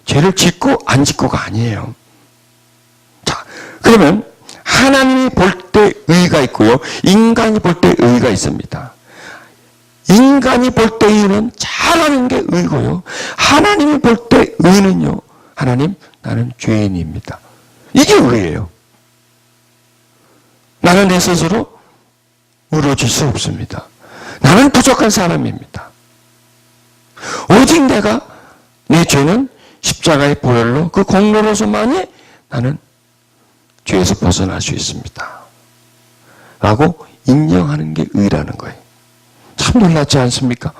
죄를 짓고 안 짓고가 아니에요. 자, 그러면 하나님이 볼 때 의가 있고요. 인간이 볼 때 의가 있습니다. 인간이 볼 때 의는 잘하는 게 의고요. 하나님이 볼 때 의는요. 하나님, 나는 죄인입니다. 이게 의예요. 나는 내 스스로 의로워질 수 없습니다. 나는 부족한 사람입니다. 오직 내가 내 죄는 십자가의 보혈로 그 공로로서만이 나는 죄에서 벗어날 수 있습니다. 라고 인정하는 게 의라는 거예요. 참 놀랍지 않습니까?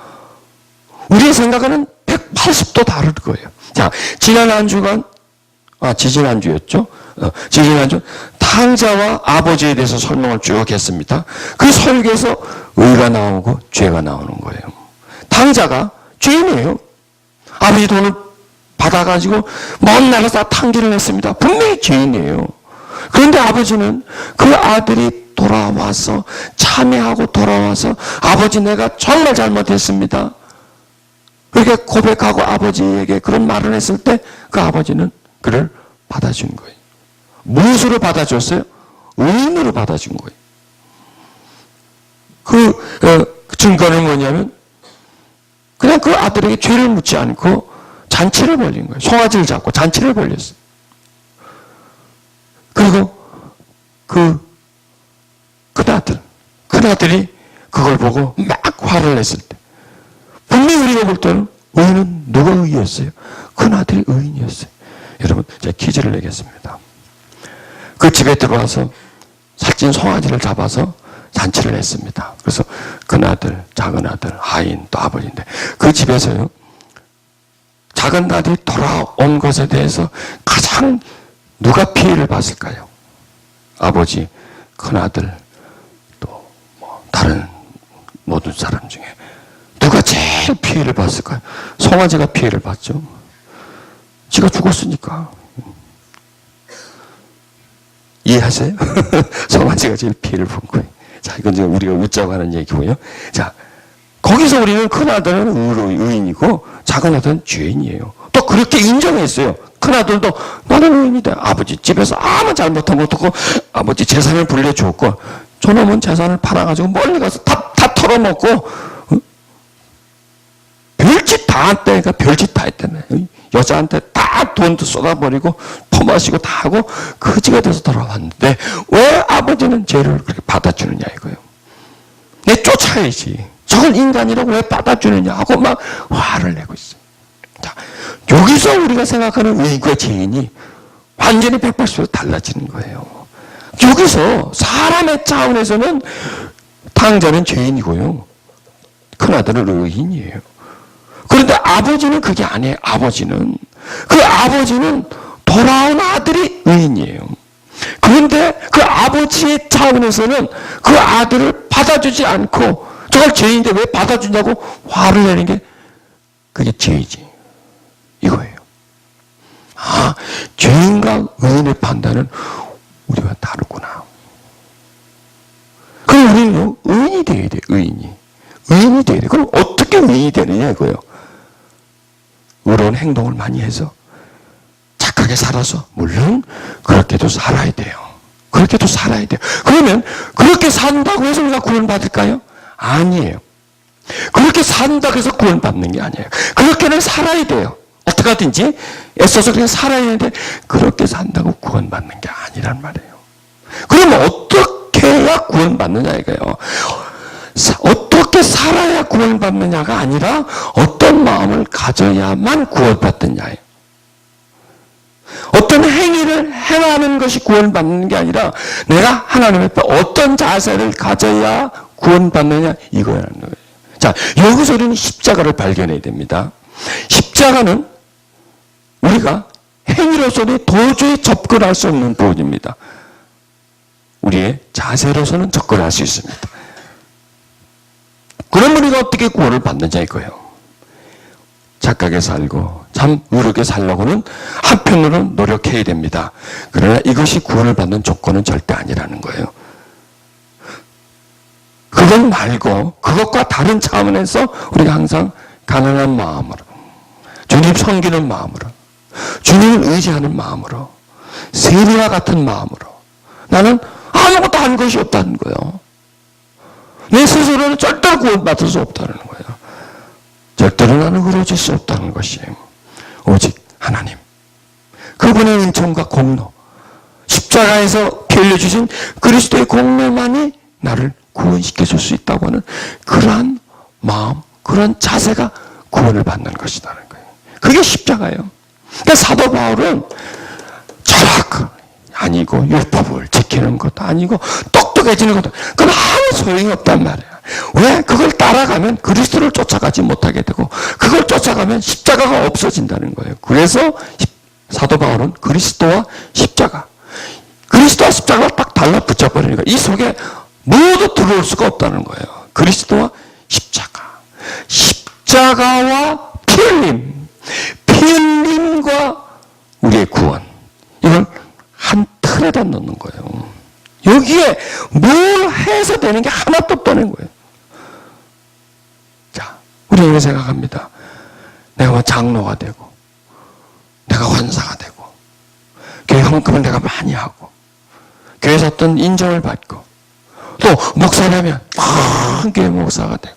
우리의 생각은 180도 다를 거예요. 자, 지지난주였죠? 지지난주 탕자와 아버지에 대해서 설명을 쭉 했습니다. 그 설교에서 의가 나오고 죄가 나오는 거예요. 탕자가 죄인이에요. 아버지 돈을 받아가지고 먼 나라에서 탕진을 했습니다. 분명히 죄인이에요. 그런데 아버지는 그 아들이 돌아와서 참회하고 돌아와서 아버지 내가 정말 잘못했습니다. 그렇게 고백하고 아버지에게 그런 말을 했을 때 그 아버지는 그를 받아준 거예요. 무엇으로 받아줬어요? 의인으로 받아준 거예요. 그 증거는 뭐냐면 그냥 그 아들에게 죄를 묻지 않고 잔치를 벌린 거예요. 송아지를 잡고 잔치를 벌렸어요. 그리고 큰아들이 그걸 보고 막 화를 냈을 때 분명히 우리가 볼 때는 의인은 누가 의였어요? 큰아들이 의인이었어요. 여러분, 제가 퀴즈를 내겠습니다. 그 집에 들어와서 살찐 송아지를 잡아서 잔치를 했습니다. 그래서 큰아들, 작은아들, 하인, 또 아버지인데 그 집에서요. 작은 아들이 돌아온 것에 대해서 가장 누가 피해를 봤을까요? 아버지, 큰아들, 또 다른 모든 사람 중에 누가 제일 피해를 봤을까요? 송아지가 피해를 봤죠. 지가 죽었으니까. 이해하세요? 송아지가 제일 피해를 본 거예요. 자, 이건 지금 우리가 웃자고 하는 얘기고요. 자, 거기서 우리는 큰아들은 의인이고 작은 아들은 죄인이에요. 또 그렇게 인정했어요. 큰아들도 나는 의인이다. 아버지 집에서 아무 잘못한 것도 없고 아버지 재산을 불려주었고 저놈은 재산을 팔아가지고 멀리 가서 다 털어먹고 별짓 다 했다니까. 별짓 다 했다네. 여자한테 다 돈도 쏟아버리고 퍼마시고 다 하고 거지가 돼서 돌아왔는데 왜 아버지는 죄를 그렇게 받아주느냐 이거예요. 내 쫓아야지. 저걸 인간이라고 왜 받아주느냐 하고 막 화를 내고 있어요. 자, 여기서 우리가 생각하는 의인과 죄인이 완전히 180도 달라지는 거예요. 여기서 사람의 차원에서는 당자는 죄인이고요. 큰아들은 의인이에요. 그런데 아버지는 그게 아니에요. 아버지는 돌아온 아들이 의인이에요. 그런데 그 아버지의 차원에서는 그 아들을 받아주지 않고 저걸 죄인인데 왜 받아주냐고 화를 내는 게 그게 죄이지. 이거예요. 아, 죄인과 의인의 판단은 우리와 다르구나. 그럼 우리는 의인이 되어야 돼. 의인이 되어야 돼. 그럼 어떻게 의인이 되느냐 이거예요. 의로운 행동을 많이 해서 착하게 살아서 물론 그렇게도 살아야 돼요. 그러면 그렇게 산다고 해서 우리가 구원받을까요? 아니에요. 그렇게 산다고 해서 구원받는 게 아니에요. 그렇게는 살아야 돼요. 어떻게 하든지 애써서 그냥 살아야 되는데 그렇게 산다고 구원받는 게 아니란 말이에요. 그러면 어떻게 해야 구원받느냐 이거예요. 어떻게 살아야 구원받느냐가 아니라 어떤 마음을 가져야만 구원받느냐예요. 어떤 행위를 행하는 것이 구원받는 게 아니라 내가 하나님 앞에 어떤 자세를 가져야 구원받느냐 이거라는 거예요. 자, 여기서 우리는 십자가를 발견해야 됩니다. 십자가는 우리가 행위로서는 도저히 접근할 수 없는 부분입니다. 우리의 자세로서는 접근할 수 있습니다. 그럼 우리가 어떻게 구원을 받느냐 이거예요. 착하게 살고 참 의롭게 살려고는 한편으로는 노력해야 됩니다. 그러나 이것이 구원을 받는 조건은 절대 아니라는 거예요. 그것 말고 그것과 다른 차원에서 우리가 항상 가난한 마음으로 주님 섬기는 마음으로 주님을 의지하는 마음으로 세리와 같은 마음으로 나는 아무것도 한 것이 없다는 거예요. 내 스스로는 절대로 구원받을 수 없다는 거예요. 절대로 나는 의로워질 수 없다는 것이에요. 오직 하나님 그분의 은총과 공로 십자가에서 피 흘려주신 그리스도의 공로만이 나를 구원시켜 줄 수 있다고 하는 그러한 마음 그런 자세가 구원을 받는 것이라는 거예요. 그게 십자가예요. 그러니까 사도 바울은 철학 아니고 율법을 지키는 것도 아니고 똑똑해지는 것도 그건 아무 소용이 없단 말이에요. 왜? 그걸 따라가면 그리스도를 쫓아가지 못하게 되고 그걸 쫓아가면 십자가가 없어진다는 거예요. 그래서 사도 바울은 그리스도와 십자가가 딱 달라붙어버리니까 이 속에 모두 들어올 수가 없다는 거예요. 그리스도와 십자가와 피 흘림과 우리의 구원 이걸 한 틀에다 넣는 거예요. 여기에 뭘 해서 되는 게 하나도 없다는 거예요. 자, 우리는 생각합니다. 내가 뭐 장로가 되고 내가 권사가 되고 교회 헌금을 내가 많이 하고 교회에서 어떤 인정을 받고 또 목사라면 큰 교회 목사가 되고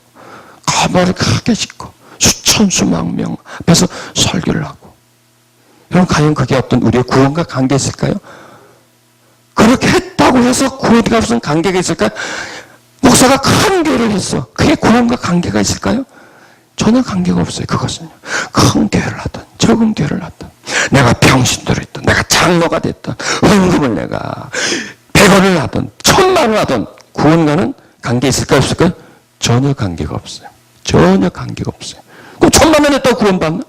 가발을 크게 싣고 수천 수만 명 앞에서 설교를 하고 여러분 과연 그게 어떤 우리의 구원과 관계 있을까요? 그렇게 했다고 해서 구원과 무슨 관계가 있을까요? 목사가 큰 교회를 했어. 그게 구원과 관계가 있을까요? 전혀 관계가 없어요. 그것은요. 큰 교회를 하든 적은 교회를 하든 내가 평신도를 했든 내가 장로가 됐든 헌금을 내가 100원을 하든 1000만을 하든 구원과는 관계 있을까요? 없을까요? 전혀 관계가 없어요. 전혀 관계가 없어요. 그럼 1000만 원 했다고 구원받나?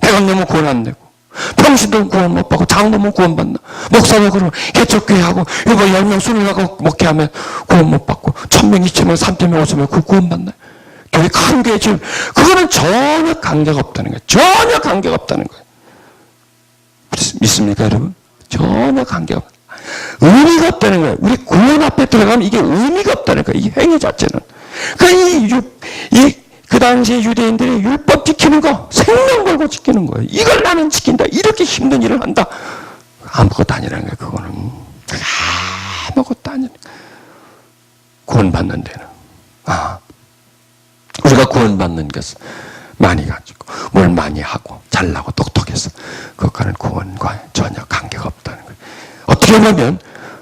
100원 내면 구원 안 되고 평신도 구원 못 받고 장로면 구원받나? 목사면 그러면 개척교회하고 이거 10명 20명하고 목회하면 구원 못 받고 1000명 2000명 3000명 50명 그 구원 받나? 교회 큰 교회 지금 그거는 전혀 관계가 없다는 거예요. 전혀 관계가 없다는 거예요. 믿습니까 여러분? 전혀 관계가 없다. 의미가 없다는 거예요. 우리 구원 앞에 들어가면 이게 의미가 없다는 거예요. 이 행위 자체는. 그러니까 이 그 당시에 유대인들이 율법 지키는 거 생명 걸고 지키는 거예요. 이걸 나는 지킨다. 이렇게 힘든 일을 한다. 아무것도 아니라는 거예요. 그거는 아무것도 아니라 구원받는 데는 우리가 구원받는 것은 많이 가지고 뭘 많이 하고 잘나고 똑똑해서 그것과는 구원과 전혀 관계가 없다는 거예요. 어떻게 보면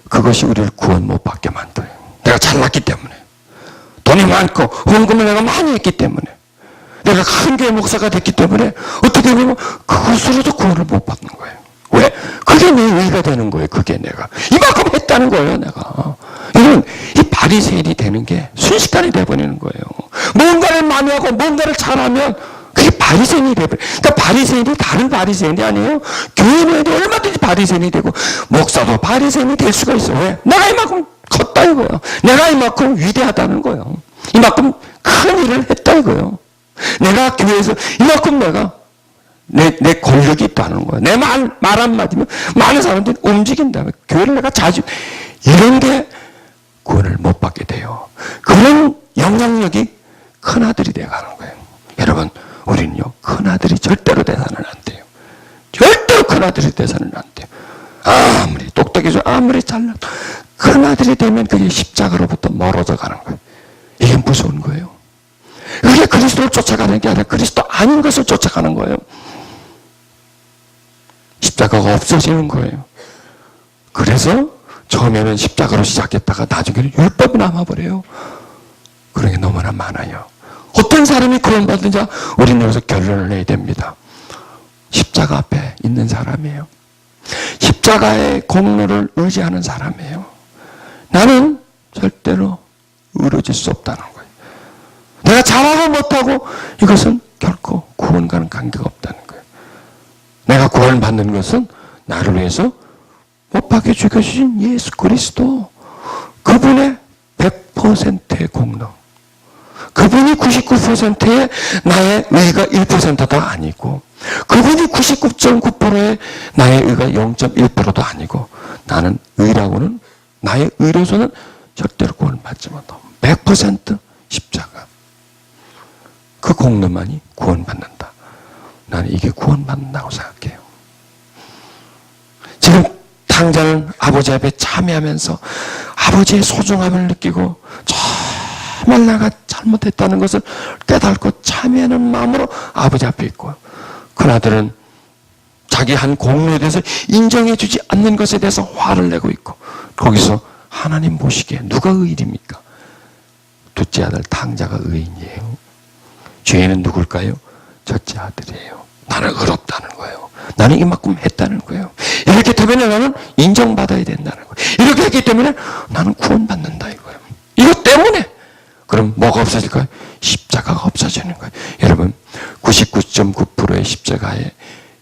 그것이 우리를 구원 못 받게 만들어요. 내가 잘났기 때문에, 돈이 많고 헌금을 내가 많이 했기 때문에, 내가 큰 교회 목사가 됐기 때문에 어떻게 보면 그것으로도 구원을 못 받는 거예요. 왜? 그게 내 의의가 되는 거예요. 그게 내가 이만큼 했다는 거예요. 내가 여러분, 이 바리새인이 되는 게 순식간에 돼버리는 거예요. 뭔가를 많이 하고 뭔가를 잘하면 그게 바리새인이 돼버려요. 그러니까 바리새인이 다른 바리새인이 아니에요. 교회 내에도 얼마든지 바리새인이 되고 목사도 바리새인이 될 수가 있어요. 왜? 내가 이만큼 컸다 이거예요. 내가 이만큼 위대하다는 거예요. 이만큼 큰 일을 했다 이거예요. 내가 교회에서 이만큼 내가 내 권력이 있다는 거예요. 내 말 한마디면 많은 사람들이 움직인다. 교회를 내가 자주 이런 게 구원을 못 받게 돼요. 그런 영향력이 큰아들이 돼가는 거예요. 여러분, 우리는요, 큰아들이 절대로 돼서는 안 돼요. 절대로 큰아들이 돼서는 안 돼요. 아무리 똑똑해서 아무리 잘나도 큰아들이 되면 그게 십자가로부터 멀어져 가는 거예요. 이게 무서운 거예요. 그게 그리스도를 쫓아가는 게 아니라 그리스도 아닌 것을 쫓아가는 거예요. 십자가가 없어지는 거예요. 그래서 처음에는 십자가로 시작했다가 나중에는 율법이 남아버려요. 그런 게 너무나 많아요. 어떤 사람이 구원받은 자, 우리는 여기서 결론을 내야 됩니다. 십자가 앞에 있는 사람이에요. 십자가의 공로를 의지하는 사람이에요. 나는 절대로 의로워질 수 없다는 거예요. 내가 잘하고 못하고 이것은 결코 구원과는 관계가 없다는 거예요. 내가 구원받는 것은 나를 위해서 못 박혀 죽여주신 예수 그리스도, 그분의 100%의 공로, 그분이 99%의 나의 의가 1%도 아니고, 그분이 99.9%의 나의 의가 0.1%도 아니고, 나는 의라고는, 나의 의로서는 절대로 구원받지 못하고 100% 십자가, 그 공로만이 구원받는다. 나는 이게 구원받는다고 생각해요. 지금 당장 아버지 앞에 참여하면서 아버지의 소중함을 느끼고 정말 내가 잘못했다는 것을 깨닫고 참여하는 마음으로 아버지 앞에 있고, 큰아들은 자기 한 공로에 대해서 인정해 주지 않는 것에 대해서 화를 내고 있고, 거기서 하나님 보시기에 누가 의인입니까? 둘째 아들 탕자가 의인이에요. 죄인은 누굴까요? 첫째 아들이에요. 나는 의롭다는 거예요. 나는 이만큼 했다는 거예요. 이렇기 때문에 나는 인정받아야 된다는 거예요. 이렇게 했기 때문에 나는 구원받는다 이거예요. 이것 때문에. 그럼 뭐가 없어질까요? 십자가가 없어지는 거예요. 여러분, 99.9%의 십자가에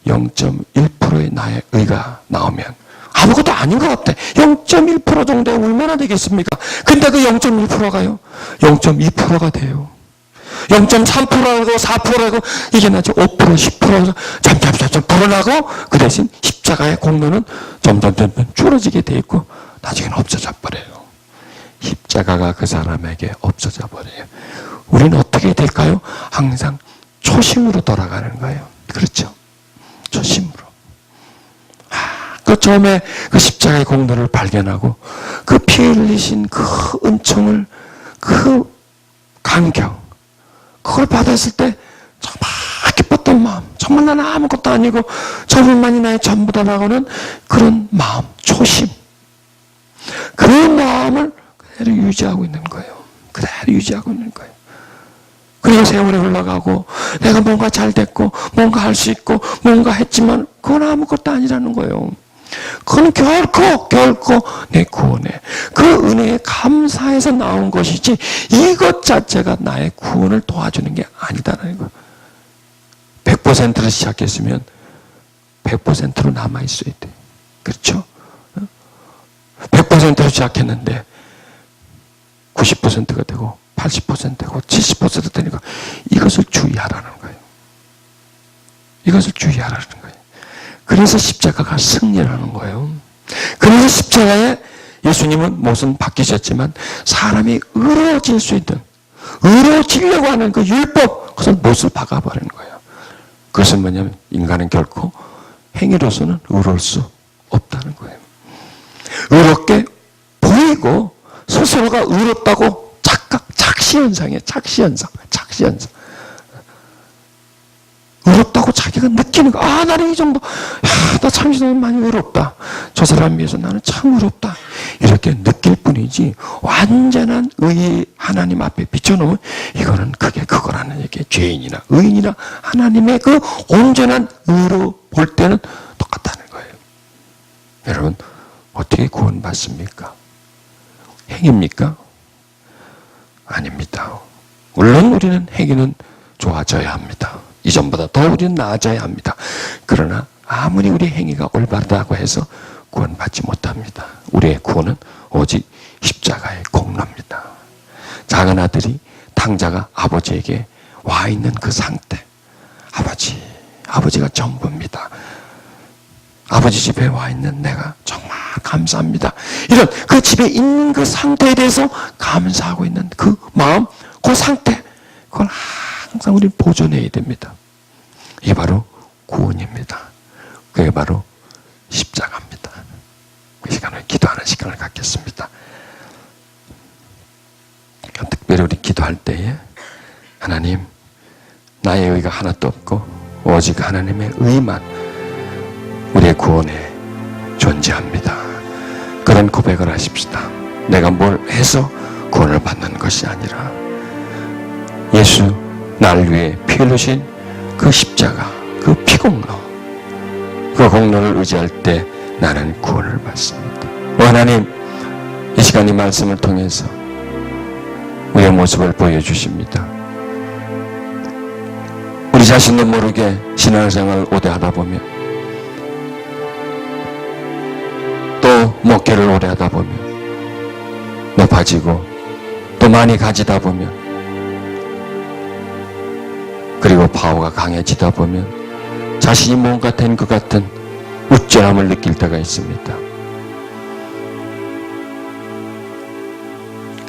0.1%의 나의 의가 나오면 아무것도 아닌 것 같아. 0.1% 정도에 얼마나 되겠습니까? 근데 그 0.1%가요 0.2%가 돼요. 0.3%하고 4%하고 이게 나죠. 5%, 10%에서 점점 불어나고, 그 대신 십자가의 공로는 점점 줄어지게 돼 있고 나중에는 없어져 버려요. 십자가가 그 사람에게 없어져 버려요. 우리는 어떻게 될까요? 항상 초심으로 돌아가는 거예요. 그렇죠? 초심으로. 그 처음에 그 십자가의 공로를 발견하고 그 피 흘리신 그 은총을, 그 감격, 그걸 받았을 때 정말 기뻤던 마음, 정말 나는 아무것도 아니고 저분만이 나의 전부다라고는 그런 마음, 초심, 그 마음을 그대로 유지하고 있는 거예요. 그대로 유지하고 있는 거예요. 그리고 세월이 흘러가고 내가 뭔가 잘 됐고 뭔가 할 수 있고 뭔가 했지만 그건 아무것도 아니라는 거예요. 그건 결코 내 구원에, 그 은혜에 감사해서 나온 것이지 이것 자체가 나의 구원을 도와주는 게 아니다라는 거예요. 100%로 시작했으면 100%로 남아있어야 돼. 그렇죠? 100%로 시작했는데 90%가 되고 80% 되고 70% 되니까 이것을 주의하라는 거예요. 이것을 주의하라는 거예요. 그래서 십자가가 승리라는 거예요. 그래서 십자가에 예수님은 못은 바뀌셨지만 사람이 의로워질 수 있는, 의로워지려고 하는 그 율법, 그것을 못을 박아버리는 거예요. 그것은 뭐냐면 인간은 결코 행위로서는 의로울 수 없다는 거예요. 의롭게 보이고 스스로가 의롭다고 착각, 착시현상이에요. 착시현상. 의롭다고 자기가 느끼는 거. 아, 나는 이 정도. 야, 나 참 많이 의롭다. 저 사람 위해서 나는 참 의롭다. 이렇게 느낄 뿐이지 완전한 의의 하나님 앞에 비춰놓으면 이거는 그게 그거라는 얘기예요. 죄인이나 의인이나 하나님의 그 온전한 의로 볼 때는 똑같다는 거예요. 여러분, 어떻게 구원받습니까? 행위입니까? 아닙니다. 물론 우리는 행위는 좋아져야 합니다. 이전보다 더 우리는 나아져야 합니다. 그러나 아무리 우리 행위가 올바르다고 해서 구원받지 못합니다. 우리의 구원은 오직 십자가의 공로입니다. 작은 아들이 탕자가 아버지에게 와 있는 그 상태, 아버지가 전부입니다. 아버지 집에 와 있는 내가 정말 감사합니다. 이런 그 집에 있는 그 상태에 대해서 감사하고 있는 그 마음, 그 상태, 그걸 항상 우리는 보존해야 됩니다. 이게 바로 구원입니다. 그게 바로 십자가입니다. 그 시간을 기도하는 시간을 갖겠습니다. 특별히 우리 기도할 때에 하나님, 나의 의가 하나도 없고 오직 하나님의 의만 우리의 구원에 존재합니다. 그런 고백을 하십시다. 내가 뭘 해서 구원을 받는 것이 아니라 예수 날 위해 피 흘리신 그 십자가, 그 피공로, 그 공로를 의지할 때 나는 구원을 받습니다. 하나님, 이 시간 이 말씀을 통해서 우리의 모습을 보여주십니다. 우리 자신도 모르게 신앙생활을 오래 하다 보면, 또 목회를 오래 하다 보면 높아지고 또 많이 가지다 보면, 그리고 파워가 강해지다 보면 자신이 뭔가 된 것 같은 우쭐함을 느낄 때가 있습니다.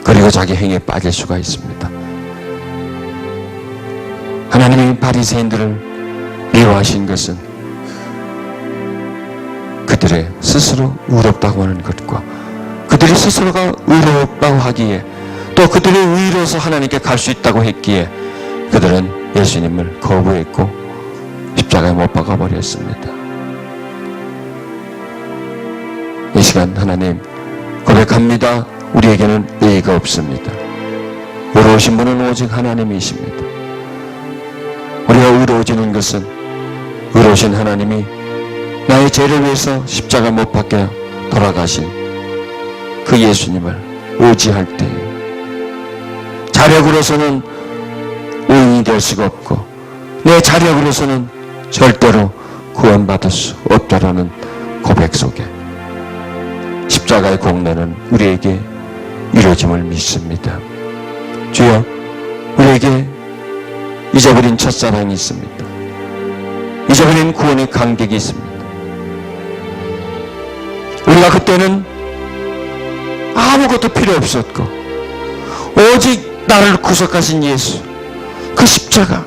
그리고 자기 행위에 빠질 수가 있습니다. 하나님이 바리새인들을 미워하신 것은 그들의 스스로 의롭다고 하는 것과 그들이 스스로가 의롭다고 하기에 또 그들이 의로서 하나님께 갈 수 있다고 했기에 그들은 예수님을 거부했고 십자가에 못 박아버렸습니다. 이 시간 하나님 고백합니다. 우리에게는 의의가 없습니다. 의로우신 분은 오직 하나님이십니다. 우리가 의로워지는 것은 의로우신 하나님이 나의 죄를 위해서 십자가 못 박혀 돌아가신 그 예수님을 의지할 때 자력으로서는 의인이 될 수가 없고 내 자력으로서는 절대로 구원받을 수 없다라는 고백 속에 십자가의 공로는 우리에게 이루어짐을 믿습니다. 주여, 우리에게 잊어버린 첫사랑이 있습니다. 잊어버린 구원의 간격이 있습니다. 우리가 그때는 아무것도 필요 없었고 오직 나를 구속하신 예수, 그 십자가,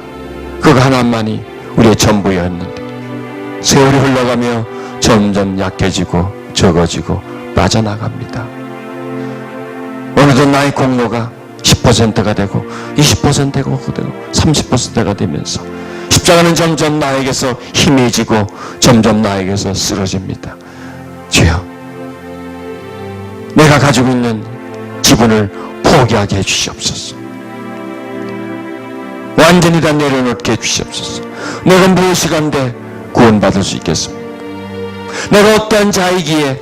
그거 하나만이 우리의 전부였는데 세월이 흘러가며 점점 약해지고 적어지고 빠져나갑니다. 어느덧 나의 공로가 10%가 되고 20%가 되고 30%가 되면서 십자가는 점점 나에게서 희미해지고 점점 나에게서 쓰러집니다. 주여, 내가 가지고 있는 지분을 포기하게 해주시옵소서. 완전히 다 내려놓게 해주시옵소서. 내가 무엇이 간데 구원받을 수 있겠습니까? 내가 어떠한 자이기에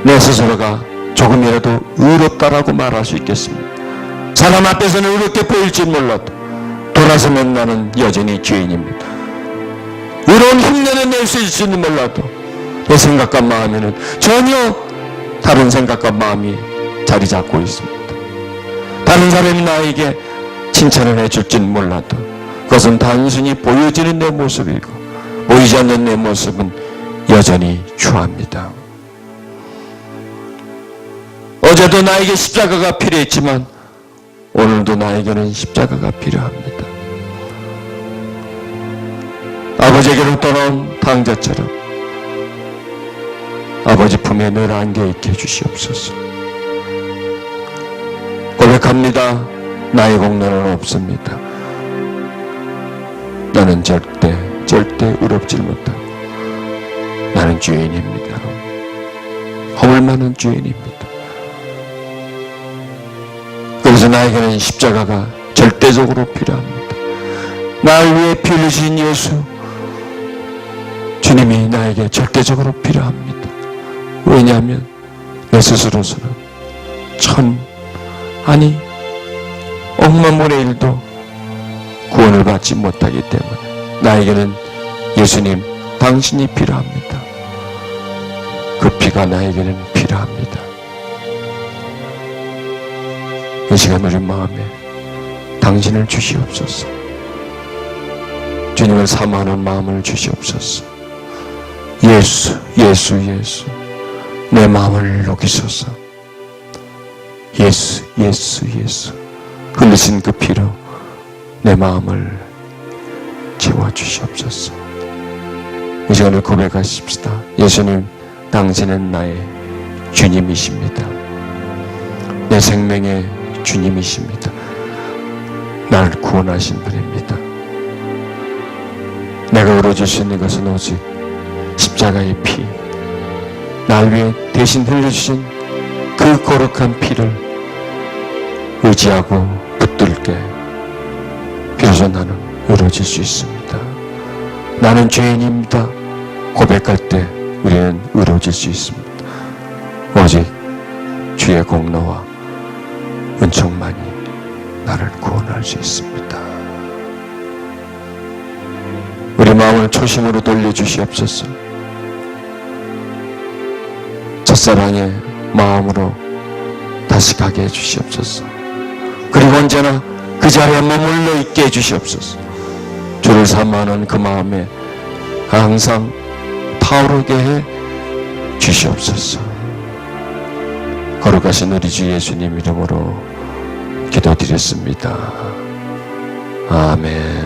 내 스스로가 조금이라도 의롭다라고 말할 수 있겠습니까? 사람 앞에서는 의롭게 보일지 몰라도 돌아서면 나는 여전히 죄인입니다. 의로운 흉내는 낼 수 있을지 몰라도 내 생각과 마음에는 전혀 다른 생각과 마음이 자리 잡고 있습니다. 다른 사람이 나에게 칭찬을 해줄지는 몰라도 그것은 단순히 보여지는 내 모습이고 보이지 않는 내 모습은 여전히 추합니다. 어제도 나에게 십자가가 필요했지만 오늘도 나에게는 십자가가 필요합니다. 아버지에게로 떠나온 탕자처럼 아버지 품에 늘 안겨있게 해주시옵소서. 고백합니다. 나의 공로는 없습니다. 나는 절대 의롭질 못하고 나는 죄인입니다. 허물 많은 죄인입니다. 그래서 나에게는 십자가가 절대적으로 필요합니다. 나를 위해 피 흘리신 예수, 주님이 나에게 절대적으로 필요합니다. 왜냐하면 내 스스로서는 억만분의 1도 구원을 받지 못하기 때문에 나에게는 예수님, 당신이 필요합니다. 그 피가 나에게는 필요합니다. 이 시간 우리 마음에 당신을 주시옵소서. 주님을 사모하는 마음을 주시옵소서. 예수 내 마음을 녹이소서. 예수 흘리신 그 피로 내 마음을 채워주시옵소서. 이 시간을 고백하십시다. 예수님, 당신은 나의 주님이십니다. 내 생명의 주님이십니다. 나를 구원하신 분입니다. 내가 이루어질 수 있는 것은 오직 십자가의 피, 날 위해 대신 흘려주신 그 거룩한 피를 의지하고 붙들게 비로소 나는 이루어질 수 있습니다. 나는 죄인입니다. 고백할 때 우리는 이루어질 수 있습니다. 오직 주의 공로와 은총만이 나를 구원할 수 있습니다. 우리 마음을 초심으로 돌려주시옵소서. 첫사랑의 마음으로 다시 가게 해주시옵소서. 그리고 언제나 그 자리에 머물러 있게 해주시옵소서. 주를 사모하는 그 마음에 항상 타오르게 해 주시옵소서. 거룩하신 우리 주 예수님 이름으로 기도드렸습니다. 아멘.